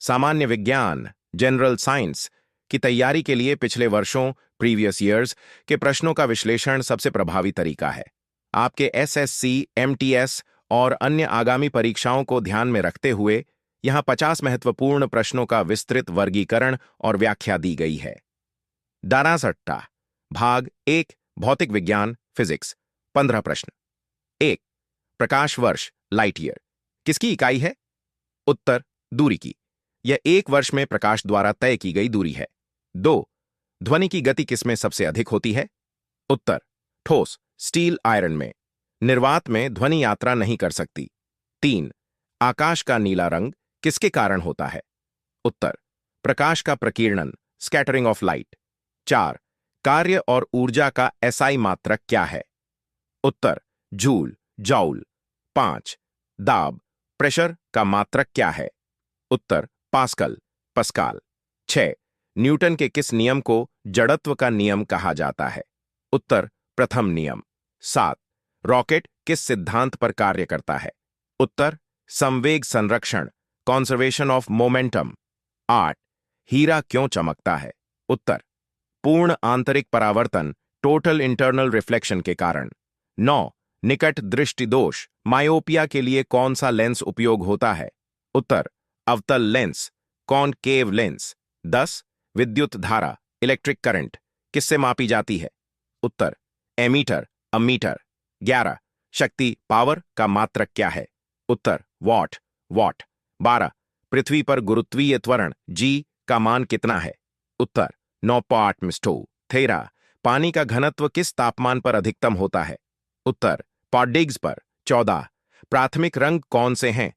सामान्य विज्ञान general science की तैयारी के लिए पिछले वर्षों प्रीवियस ईयर्स के प्रश्नों का विश्लेषण सबसे प्रभावी तरीका है। आपके एसएससी, एमटीएस और अन्य आगामी परीक्षाओं को ध्यान में रखते हुए यहां 50 महत्वपूर्ण प्रश्नों का विस्तृत वर्गीकरण और व्याख्या दी गई है। दानासट्टा भाग 1 भौतिक विज्ञान फिजिक्स 15 प्रश्न। 1 प्रकाश वर्ष लाइट ईयर किसकी इकाई है? उत्तर दूरी की। यह 1 वर्ष में प्रकाश द्वारा तय की गई दूरी है। 2 ध्वनि की गति किसमें सबसे अधिक होती है? उत्तर ठोस स्टील आयरन में। निर्वात में ध्वनि यात्रा नहीं कर सकती। 3 आकाश का नीला रंग किसके कारण होता है? उत्तर प्रकाश का प्रकीर्णन स्कैटरिंग ऑफ लाइट। 4 कार्य और ऊर्जा का एसआई मात्रक क्या है? उत्तर जूल जॉउल। 5 दाब प्रेशर का मात्रक क्या है? उत्तर पास्कल पस्काल। 6 न्यूटन के किस नियम को जड़त्व का नियम कहा जाता है? उत्तर प्रथम नियम। 7 रॉकेट किस सिद्धांत पर कार्य करता है? उत्तर संवेग संरक्षण कॉन्जर्वेशन ऑफ मोमेंटम। 8 हीरा क्यों चमकता है? उत्तर पूर्ण आंतरिक परावर्तन टोटल इंटरनल रिफ्लेक्शन के कारण। 9 निकट दृष्टि दोष मायोपिया के लिए कौन सा लेंस उपयोग होता है? उत्तर अवतल लेंस कॉनकेव लेंस। 10 विद्युत धारा इलेक्ट्रिक करंट किससे मापी जाती है? उत्तर एमीटर अमीटर। 11 शक्ति पावर का मात्रक क्या है? उत्तर वॉट वॉट। 12 पृथ्वी पर गुरुत्वीय त्वरण जी का मान कितना है? उत्तर 9.2। 13 पानी का घनत्व किस तापमान पर अधिकतम होता है? उत्तर पॉडिग्स पर। 14 प्राथमिक रंग कौन से हैं?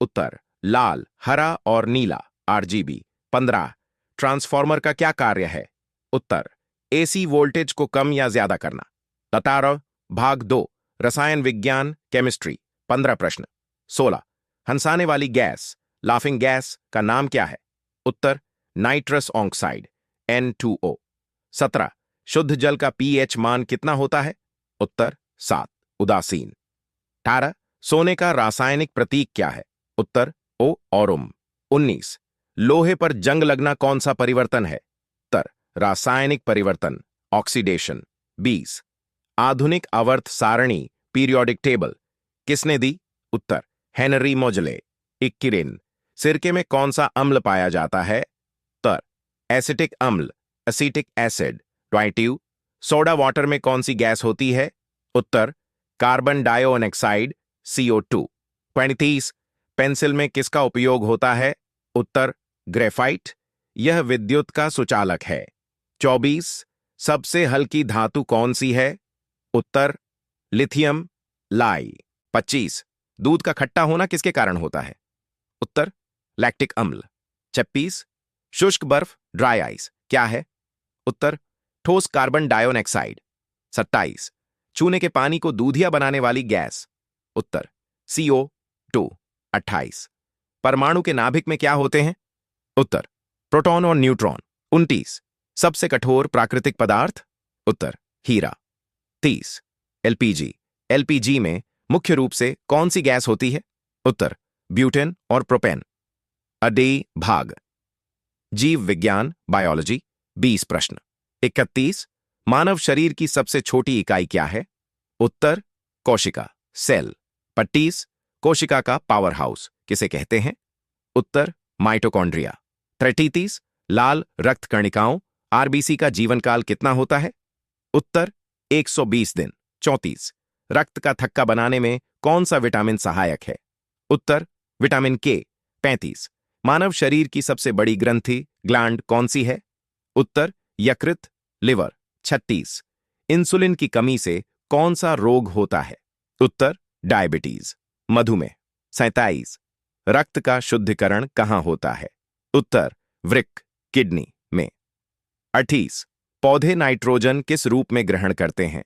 उत्तर लाल हरा और नीला आरजीबी। 15 ट्रांसफॉर्मर का क्या कार्य है? उत्तर एसी वोल्टेज को कम या ज्यादा करना। 17 भाग 2 रसायन विज्ञान केमिस्ट्री 15 प्रश्न। 16 हंसाने वाली गैस लाफिंग गैस का नाम क्या है? उत्तर नाइट्रस ऑक्साइड N2O। 17 शुद्ध जल का पीएच मान कितना होता है? उत्तर 7 उदासीन। 18 सोने का रासायनिक प्रतीक क्या है? उत्तर O औरुम। 19 लोहे पर जंग लगना कौन सा परिवर्तन है? उत्तर रासायनिक परिवर्तन ऑक्सीडेशन। 20 आधुनिक आवर्त सारणी पीरियोडिक टेबल किसने दी? उत्तर हेनरी मोजले। 21 सिरके में कौन सा अम्ल पाया जाता है? उत्तर एसिटिक अम्ल एसिटिक एसिड। 22 सोडा वाटर में कौन सी गैस होती है? उत्तर कार्बन डाइऑक्साइड CO2। 23 पेंसिल में किसका उपयोग होता है? उत्तर ग्रेफाइट यह विद्युत का सुचालक है। 24 सबसे हल्की धातु कौन सी है? उत्तर लिथियम लाई। 25 दूध का खट्टा होना किसके कारण होता है? उत्तर लैक्टिक अम्ल। 26 शुष्क बर्फ ड्राई आइस क्या है? उत्तर ठोस कार्बन डाइऑक्साइड। 27 चूने के पानी को दूधिया बनाने वाली गैस? उत्तर CO2। 28 परमाणु के नाभिक में क्या होते हैं? उत्तर प्रोटॉन और न्यूट्रॉन। 29 सबसे कठोर प्राकृतिक पदार्थ? उत्तर हीरा। 30 एलपीजी में मुख्य रूप से कौन सी गैस होती है? उत्तर ब्यूटेन और प्रोपेन। अडे भाग जीव विज्ञान बायोलॉजी 20 प्रश्न। 31 मानव शरीर की सबसे छोटी इकाई क्या है? उत्तर कोशिका सेल। 25 कोशिका का पावर हाउस किसे कहते हैं? उत्तर माइटोकॉन्ड्रिया। 33 लाल रक्त कणिकाओं आरबीसी का जीवन काल कितना होता है? उत्तर 120 दिन। 34 रक्त का थक्का बनाने में कौन सा विटामिन सहायक है? उत्तर विटामिन के। 35 मानव शरीर की सबसे बड़ी ग्रंथि ग्लैंड कौन सी है? उत्तर यकृत लिवर। 36 इंसुलिन की कमी से कौन सा रोग होता है? उत्तर डायबिटीज मधुमेह। 37 रक्त का शुद्धिकरण कहां होता है? उत्तर वृक्क किडनी में। 38 पौधे नाइट्रोजन किस रूप में ग्रहण करते हैं?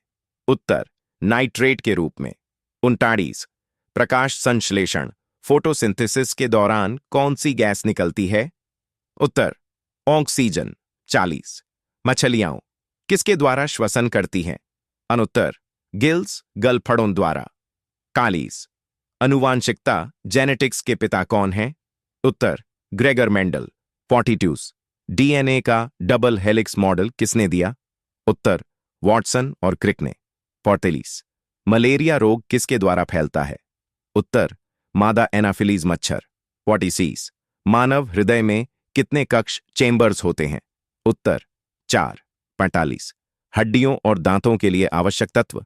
उत्तर नाइट्रेट के रूप में। 39 प्रकाश संश्लेषण फोटोसिंथेसिस के दौरान कौन सी गैस निकलती है? उत्तर ऑक्सीजन। 40 मछलियां किसके द्वारा श्वसन करती हैं? अनुत्तर गिल्स गलफड़ों द्वारा। 41 अनुवांशिकता जेनेटिक्स के पिता कौन हैं? उत्तर ग्रेगर मेंडल। 42 डीएनए का डबल हेलिक्स मॉडल किसने दिया? उत्तर वॉटसन और क्रिक ने। 43 मलेरिया रोग किसके द्वारा फैलता है? उत्तर मादा एनाफिलीज मच्छर। 46 मानव हृदय में कितने कक्ष चेंबर्स होते हैं? उत्तर 4। 45 हड्डियों और दांतों के लिए आवश्यक तत्व?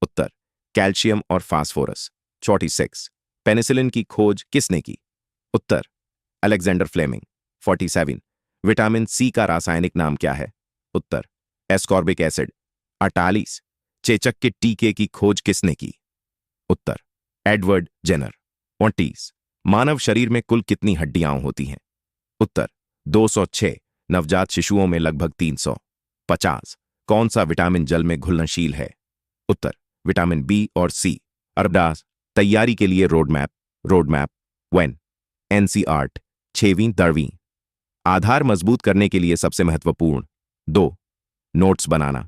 उत्तर कैल्शियम और फास्फोरस। 46 पेनिसिलिन की खोज किसने की? उत्तर अलेक्जेंडर फ्लेमिंग। 47 विटामिन सी का रासायनिक नाम क्या है? उत्तर एस्कॉर्बिक एसिड। 48 चेचक के टीके की खोज किसने की? उत्तर एडवर्ड जेनर। 49 मानव शरीर में कुल कितनी हड्डियां होती हैं? उत्तर 206, नवजात शिशुओं में लगभग 300। 50 कौन सा विटामिन जल में घुलनशील है? उत्तर विटामिन बी और सी। 48 तैयारी के लिए रोड मैप वेन एनसीआरटी 6वीं 10वीं। आधार मजबूत करने के लिए सबसे महत्वपूर्ण 2 नोट्स बनाना।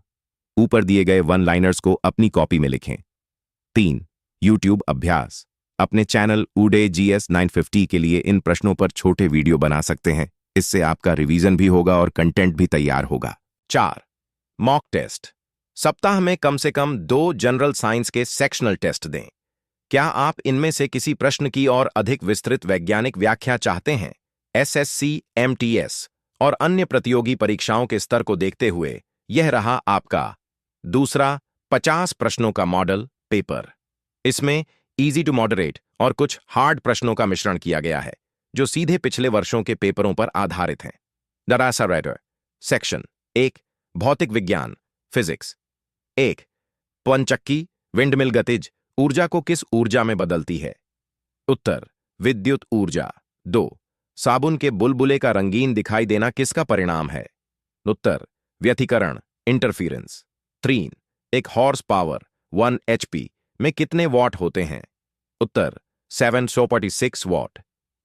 ऊपर दिए गए वन लाइनर्स को अपनी कॉपी में लिखें। 3 यूट्यूब अभ्यास। अपने चैनल उडे जीएस 950 के लिए इन प्रश्नों पर छोटे वीडियो बना सकते हैं। इससे आपका रिवीजन भी होगा और कंटेंट भी तैयार होगा। 4 मॉक टेस्ट। सप्ताह में कम से कम 2 जनरल साइंस के सेक्शनल टेस्ट दें। क्या आप इनमें से किसी प्रश्न की और अधिक विस्तृत वैज्ञानिक व्याख्या चाहते हैं? एसएससी, एमटीएस और अन्य प्रतियोगी परीक्षाओं के स्तर को देखते हुए यह रहा आपका दूसरा 50 प्रश्नों का मॉडल पेपर। इसमें इजी टू मॉडरेट और कुछ हार्ड प्रश्नों का मिश्रण किया गया है जो सीधे पिछले वर्षों के पेपरों पर आधारित हैं। दरासा राइडर। सेक्शन 1 भौतिक विज्ञान फिजिक्स। 1 पवनचक्की विंडमिल गतिज ऊर्जा को किस ऊर्जा में बदलती है? उत्तर विद्युत ऊर्जा। 2 साबुन के बुलबुले का रंगीन दिखाई देना किसका परिणाम है? उत्तर व्यतिकरण इंटरफेरेंस। 3 एक हॉर्स पावर 1 एचपी में कितने वॉट होते हैं? उत्तर 746 वॉट।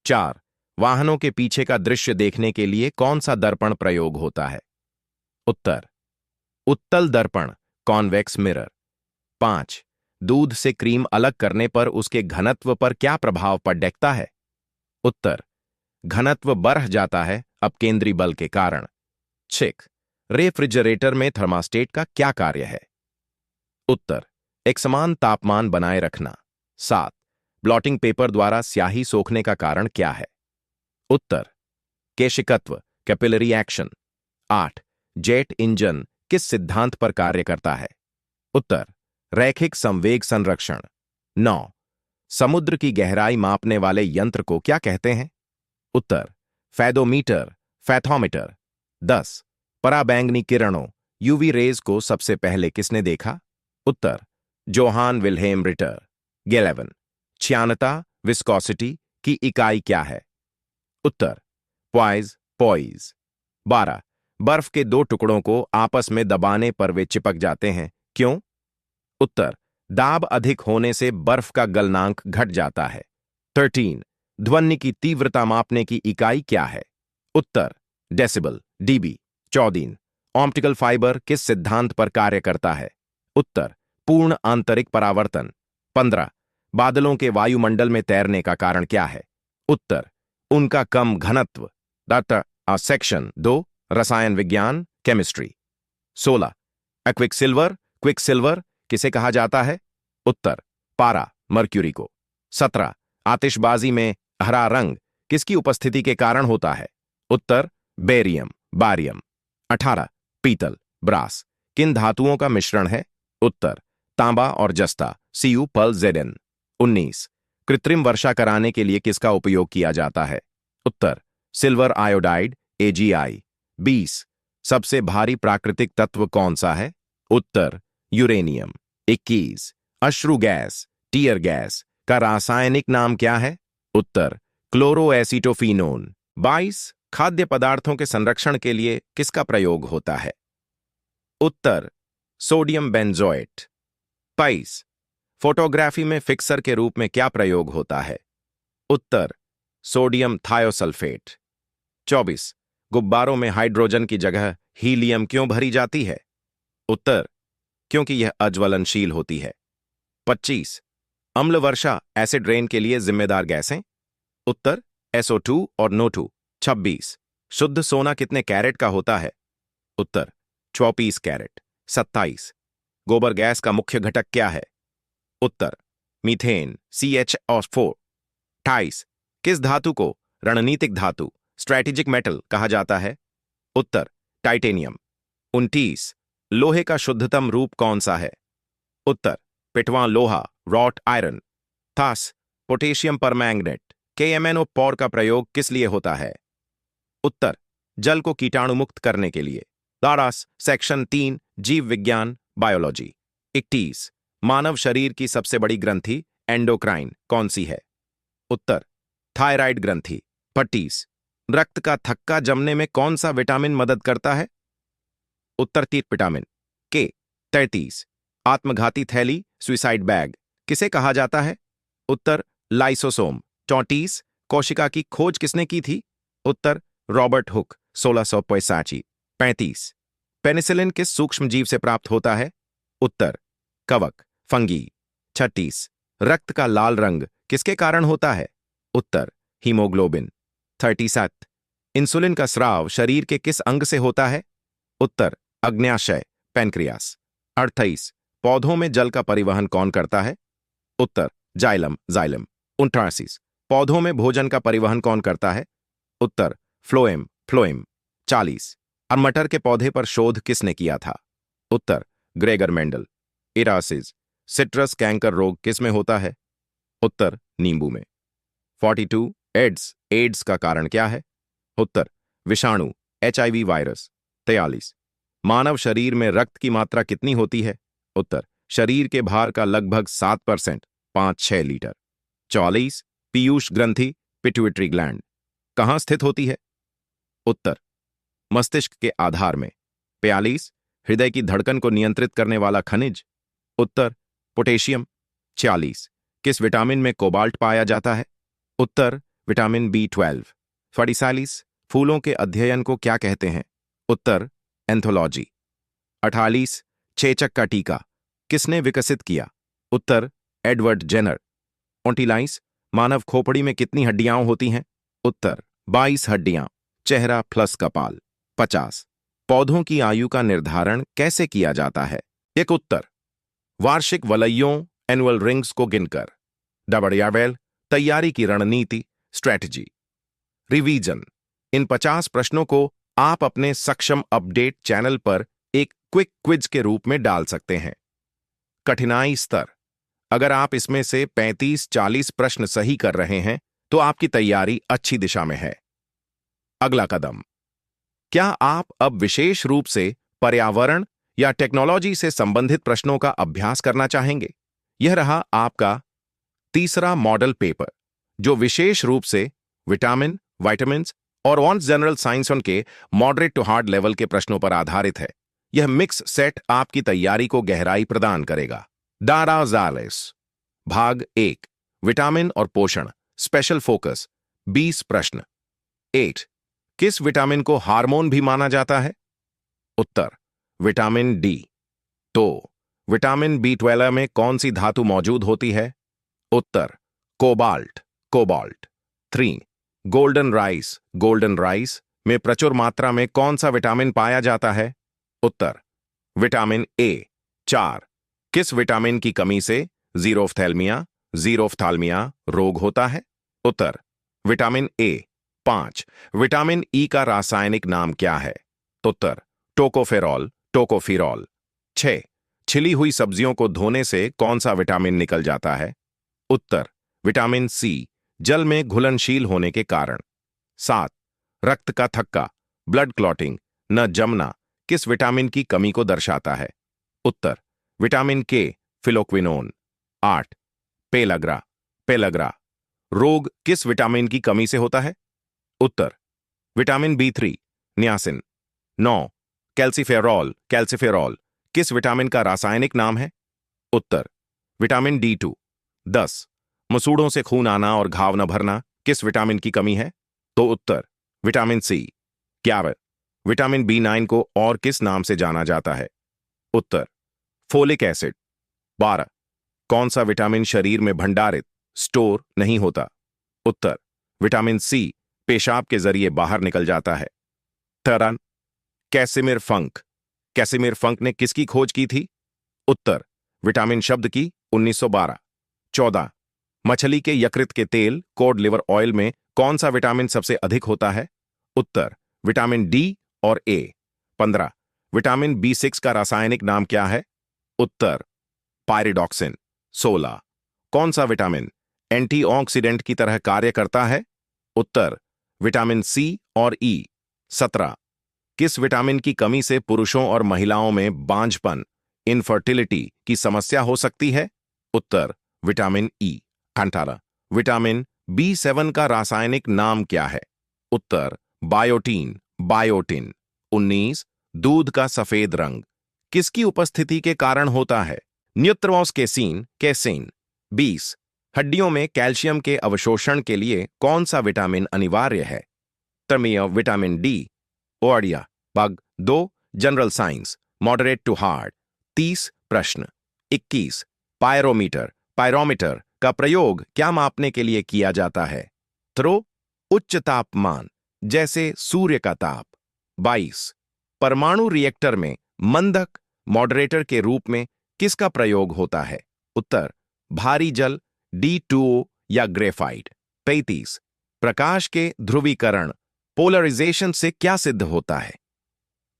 4 वाहनों के पीछे का दृश्य देखने के लिए कौन सा दर्पण प्रयोग होता है? उत्तर उत्तल दर्पण कॉन्वेक्स मिरर। 5 दूध से क्रीम अलग करने पर उसके घनत्व पर क्या प्रभाव पड़ता है? उत्तर घनत्व बढ़ जाता है अपकेंद्री बल के कारण। 6 रेफ्रिजरेटर में थर्मास्टेट का क्या कार्य है? उत्तर एक समान तापमान बनाए रखना। 7 ब्लॉटिंग पेपर द्वारा स्याही सोखने का कारण क्या है? उत्तर केशिकत्व कैपिलरी एक्शन। 8 जेट इंजन किस सिद्धांत पर कार्य करता है? उत्तर रैखिक संवेग संरक्षण। 9 समुद्र की गहराई मापने वाले यंत्र को क्या कहते हैं? उत्तर फैदोमीटर फैथोमीटर। 10 पराबैंगनी किरणों यूवी रेज को सबसे पहले किसने देखा? उत्तर जोहान विल्हेम रिटर। 11 क्षीणता विस्कोसिटी की इकाई क्या है? उत्तर पॉइज। 12 बर्फ के 2 टुकड़ों को आपस में दबाने पर वे चिपक जाते हैं, क्यों? उत्तर दाब अधिक होने से बर्फ का गलनांक घट जाता है। 13 ध्वनि की तीव्रता मापने की इकाई क्या है? उत्तर डेसिबल डीबी। 14 ऑप्टिकल फाइबर किस सिद्धांत पर कार्य करता है? उत्तर पूर्ण आंतरिक परावर्तन। 15 बादलों के वायुमंडल में तैरने का कारण क्या है? उत्तर उनका कम घनत्व। डाटा सेक्शन 2 रसायन विज्ञान केमिस्ट्री। 16 क्विकसिल्वर किसे कहा जाता है? उत्तर पारा मर्क्यूरी को। 17 आतिशबाजी में हरा रंग किसकी उपस्थिति के कारण होता है? उत्तर बारियम। 18 पीतल ब्रास किन धातुओं का मिश्रण है? उत्तर तांबा और जस्ता Cu+Zn। 19 कृत्रिम वर्षा कराने के लिए किसका उपयोग किया जाता है? उत्तर सिल्वर आयोडाइड AgI। 20 सबसे भारी प्राकृतिक तत्व कौन सा है? उत्तर यूरेनियम। 21 अश्रु गैस टीयर गैस का रासायनिक नाम क्या है? उत्तर क्लोरोएसिटोफिनोन। 22 खाद्य पदार्थों के संरक्षण के लिए किसका प्रयोग होता है? उत्तर सोडियम बेंजोएट। 22 फोटोग्राफी में फिक्सर के रूप में क्या प्रयोग होता है? उत्तर सोडियम थायोसल्फेट। 24 गुब्बारों में हाइड्रोजन की जगह हीलियम क्यों भरी जाती है? उत्तर क्योंकि यह अज्वलनशील होती है। 25 अम्ल वर्षा एसिड रेन के लिए जिम्मेदार गैसें? उत्तर SO2 और NO2। 26 शुद्ध सोना कितने कैरेट का होता है? उत्तर 24 कैरेट। 27 गोबर गैस का मुख्य घटक क्या है? उत्तर मीथेन CH4। 28 किस धातु को रणनीतिक धातु स्ट्रैटेजिक मेटल कहा जाता है? उत्तर टाइटेनियम। 29 लोहे का शुद्धतम रूप कौन सा है? उत्तर पिटवा लोहा wrought iron. 30 potassium permanganate KMnO पौर का प्रयोग किस लिए होता है? उत्तर जल को कीटाणु मुक्त करने के लिए। दारास सेक्शन 3 जीव विज्ञान बायोलॉजी। 31 मानव शरीर की सबसे बड़ी ग्रंथि एंडोक्राइन कौन सी है? उत्तर थायराइड ग्रंथि। 32 रक्त का थक्का जमने में कौन सा विटामिन मदद करता है? उत्तर तीत विटामिन के। 33 आत्मघाती थैली सुइसाइड बैग किसे कहा जाता है? उत्तर लाइसोसोम। 34 कोशिका की खोज किसने की थी? उत्तर रॉबर्ट हुक 1685। 35 पेनिसिलिन किस सूक्ष्मजीव से प्राप्त होता है? उत्तर कवक फंगी। 36 रक्त का लाल रंग किसके कारण होता है? उत्तर हीमोग्लोबिन। 37 इंसुलिन का स्राव शरीर के किस अंग से होता है? उत्तर अग्न्याशय पैनक्रियास। 28 पौधों में जल का परिवहन कौन करता है? उत्तर जाइलम जाइलम। 29 पौधों में भोजन का परिवहन कौन करता है? उत्तर फ्लोएम फ्लोएम। 40 और मटर के पौधे पर शोध किसने किया था? उत्तर ग्रेगर मेंडल। 81 सिट्रस कैंकर रोग किस में होता है? उत्तर नींबू में। 42 एड्स का कारण क्या है? उत्तर विषाणु HIV वायरस। 43 मानव शरीर में रक्त की मात्रा कितनी होती है? उत्तर शरीर के भार का लगभग 7% 5-6 लीटर। 44 पीयूष ग्रंथि पिट्यूटरी ग्लैंड कहां स्थित होती है? उत्तर मस्तिष्क के आधार में। 42 हृदय की धड़कन को नियंत्रित करने वाला खनिज? उत्तर पोटेशियम। 46 किस विटामिन में कोबाल्ट पाया जाता है? उत्तर विटामिन B12। 47 फूलों के अध्ययन को क्या कहते हैं? उत्तर एंथोलॉजी। 48 चेचक का टीका किसने विकसित किया? उत्तर एडवर्ड जेनर। 29 मानव खोपड़ी में कितनी हड्डियां होती हैं? उत्तर 22 हड्डियां चेहरा प्लस कपाल। 50 पौधों की आयु का निर्धारण कैसे किया जाता है? एक उत्तर वार्षिक वलयों एनुअल रिंग्स को गिनकर। डबड़ियावेल तैयारी की रणनीति स्ट्रैटेजी। रिवीजन इन 50 प्रश्नों को आप अपने सक्षम अपडेट चैनल पर एक क्विक क्विज के रूप में डाल सकते हैं। कठिनाई स्तर अगर आप इसमें से 35-40 प्रश्न सही कर रहे हैं तो आपकी तैयारी अच्छी दिशा में है। अगला कदम क्या आप अब विशेष रूप से पर्यावरण या टेक्नोलॉजी से संबंधित प्रश्नों का अभ्यास करना चाहेंगे? यह रहा आपका तीसरा मॉडल पेपर जो विशेष रूप से विटामिन विटामिन्स और ऑन जनरल साइंस के मॉडरेट टू हार्ड लेवल के प्रश्नों पर आधारित है। यह मिक्स सेट आपकी तैयारी को गहराई प्रदान करेगा। डाराजालिस भाग 1 विटामिन और पोषण स्पेशल फोकस 20 प्रश्न। 8 किस विटामिन को हार्मोन भी माना जाता है? उत्तर विटामिन D। तो विटामिन B12 में कौन सी धातु मौजूद होती है? उत्तर कोबाल्ट कोबाल्ट। 3 गोल्डन राइस में प्रचुर मात्रा में कौन सा विटामिन पाया जाता है? उत्तर विटामिन A। 4 किस विटामिन की कमी से जीरोफ्थैल्मिया रोग होता है? उत्तर विटामिन A। 5 विटामिन E का रासायनिक नाम क्या है? उत्तर टोकोफेरॉल। 6 छिली हुई सब्जियों को धोने से कौन सा विटामिन निकल जाता है? उत्तर विटामिन C जल में घुलनशील होने के कारण। 7 रक्त का थक्का ब्लड क्लॉटिंग न जमना किस विटामिन की कमी को दर्शाता है? उत्तर विटामिन K फिलोक्विनोन। 8 पेलग्रा रोग किस विटामिन की कमी से होता है? उत्तर विटामिन B3 नियासिन। 9 कैल्सिफेरॉल किस विटामिन का रासायनिक नाम है? उत्तर विटामिन D2। 10 मसूड़ों से खून आना और घाव न भरना किस विटामिन की कमी है? तो उत्तर विटामिन C। 11 विटामिन B9 को और किस नाम से जाना जाता है? उत्तर फोलिक एसिड। 12 कौन सा विटामिन शरीर में भंडारित स्टोर नहीं होता? उत्तर विटामिन सी पेशाब के जरिए बाहर निकल जाता है। तरन कैसिमिर फंक। कैसिमिर फंक ने किसकी खोज की थी? उत्तर विटामिन शब्द की 1912। 14 मछली के यकृत के तेल कोड लिवर ऑयल में कौन सा विटामिन सबसे अधिक होता है? उत्तर विटामिन डी और ए। 15 विटामिन बी6 का रासायनिक नाम क्या है? उत्तर पायरिडॉक्सिन। 16 कौन सा विटामिन एंटीऑक्सीडेंट की तरह कार्य करता है? उत्तर विटामिन सी और ई। 17 किस विटामिन की कमी से पुरुषों और महिलाओं में बांझपन इनफर्टिलिटी की समस्या हो सकती है? उत्तर विटामिन ई। 18 विटामिन बी7 का रासायनिक नाम क्या है? उत्तर बायोटीन बायोटिन। 19 दूध का सफेद रंग किसकी उपस्थिति के कारण होता है? न्यूट्रोस केसीन कैसेन। 20 हड्डियों में कैल्शियम के अवशोषण के लिए कौन सा विटामिन अनिवार्य है? तर्मीय विटामिन डी। ओडिया भाग 2 general science moderate to hard. 30 प्रश्न। 21 पायरोमीटर पायरोमीटर का प्रयोग क्या मापने के लिए किया जाता है? थ्रो उच्च तापमान जैसे सूर्य का ताप। 22 परमाणु रिएक्टर में मंदक मॉडरेटर के रूप में किसका प्रयोग होता है? उत्तर भारी जल D2O या ग्रेफाइट। 33 प्रकाश के ध्रुवीकरण पोलराइजेशन से क्या सिद्ध होता है?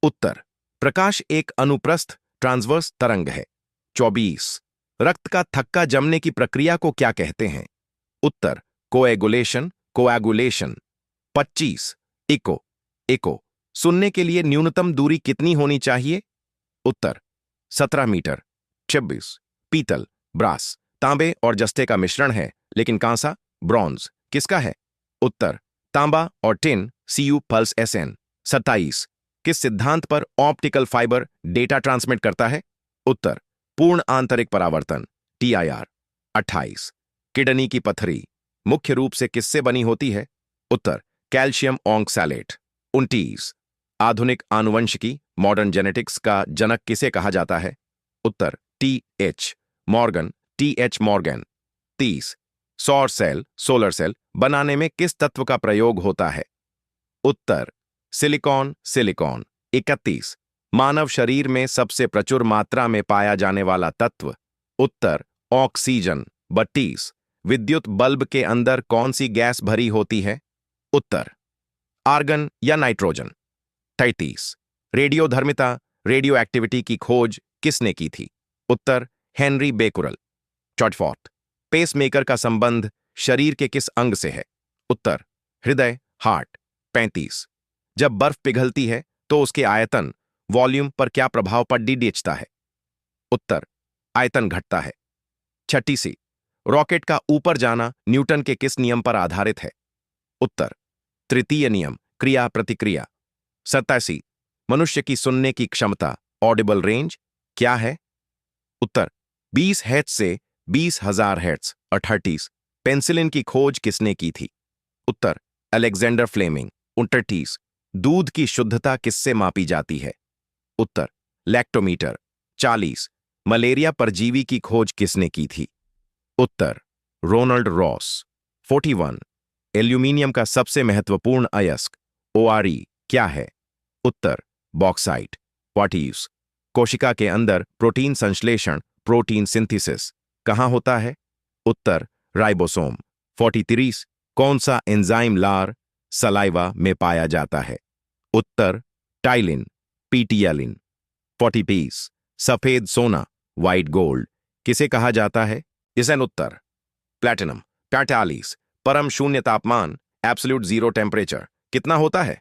उत्तर प्रकाश एक अनुप्रस्थ ट्रांसवर्स तरंग है। 24 रक्त का थक्का जमने की प्रक्रिया को क्या कहते हैं? उत्तर कोएगुलेशन कोएगुलेशन। 25 इको इको सुनने के लिए न्यूनतम दूरी कितनी होनी चाहिए? उत्तर 17 मीटर। 26 पीतल ब्रास तांबे और जस्ते का मिश्रण है लेकिन कांसा ब्रॉन्ज किसका है? उत्तर तांबा और टिन Cu पल्स Sn। 27 किस सिद्धांत पर ऑप्टिकल फाइबर डेटा ट्रांसमिट करता है? उत्तर पूर्ण आंतरिक परावर्तन TIR। 28 किडनी की पथरी मुख्य रूप से किससे बनी होती है? उत्तर कैल्शियम ऑक्सैलेट। 29 आधुनिक आनुवंशिकी मॉडर्न जेनेटिक्स का जनक किसे कहा जाता है? उत्तर TH मॉर्गन TH मॉर्गन। 30 सौर सेल सोलर सेल बनाने में किस तत्व का प्रयोग होता है? उत्तर सिलिकॉन सिलिकॉन। 31 मानव शरीर में सबसे प्रचुर मात्रा में पाया जाने वाला तत्व? उत्तर ऑक्सीजन। 32 विद्युत बल्ब के अंदर कौन सी गैस भरी होती है? उत्तर आर्गन या नाइट्रोजन। 33 रेडियोधर्मिता रेडियो एक्टिविटी की खोज किसने की थी? उत्तर हेनरी बेकुरल। 44 पेसमेकर का संबंध शरीर के किस अंग से है? उत्तर हृदय हार्ट। 35 जब बर्फ पिघलती है तो उसके आयतन वॉल्यूम पर क्या प्रभाव दिखता है? उत्तर आयतन घटता है। 36 रॉकेट का ऊपर जाना न्यूटन के किस नियम पर आधारित है? उत्तर तृतीय नियम क्रिया प्रतिक्रिया। 87 मनुष्य की सुनने की क्षमता ऑडिबल रेंज क्या है? उत्तर 20 हर्ट्ज से 20,000 हर्ट्ज। 38 पेंसिलिन की खोज किसने की थी? उत्तर अलेक्जेंडर फ्लेमिंग। 29 दूध की शुद्धता किससे मापी जाती है? उत्तर लैक्टोमीटर। 40 मलेरिया परजीवी की खोज किसने की थी? उत्तर रोनाल्ड रॉस। 41 एल्यूमिनियम का सबसे महत्वपूर्ण अयस्क ORe क्या है? उत्तर बॉक्साइट। 40 कोशिका के अंदर प्रोटीन संश्लेषण प्रोटीन सिंथेसिस कहां होता है? उत्तर राइबोसोम। 43 कौन सा एंजाइम लार सलाइवा में पाया जाता है? उत्तर टाइलिन पीटियालिन। 40 सफेद सोना व्हाइट गोल्ड किसे कहा जाता है? इसका उत्तर प्लैटिनम। 45 परम शून्य तापमान एब्सोल्यूट जीरो टेम्परेचर कितना होता है?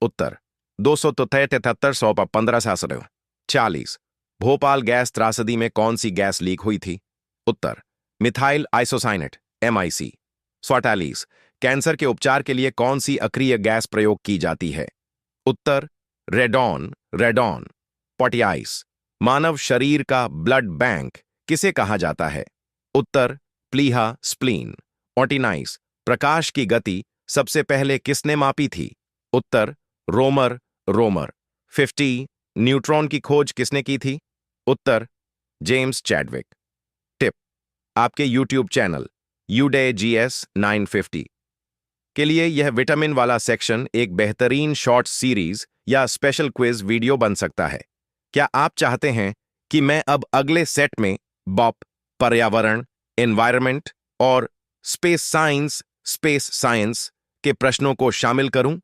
उत्तर 273 40 भोपाल गैस त्रासदी में कौन सी गैस लीक हुई थी? उत्तर मिथाइल आइसोसाइनेट MIC। 44 कैंसर के उपचार के लिए कौन सी अक्रिय गैस प्रयोग की जाती है? उत्तर रेडॉन रेडॉन। 45 मानव शरीर का ब्लड बैंक किसे कहा जाता है? उत्तर प्लीहा स्प्लीन। 49 प्रकाश की गति सबसे पहले किसने मापी थी? उत्तर रोमर रोमर। 50 न्यूट्रॉन की खोज किसने की थी? उत्तर जेम्स चैडविक। टिप आपके YouTube चैनल UDay GS 950 के लिए यह विटामिन वाला सेक्शन एक बेहतरीन शॉर्ट सीरीज या स्पेशल क्विज वीडियो बन सकता है। क्या आप चाहते हैं कि मैं अब अगले सेट में बॉप, पर्यावरण, एनवायरनमेंट और स्पेस साइंस के प्रश्नों को शामिल करूं?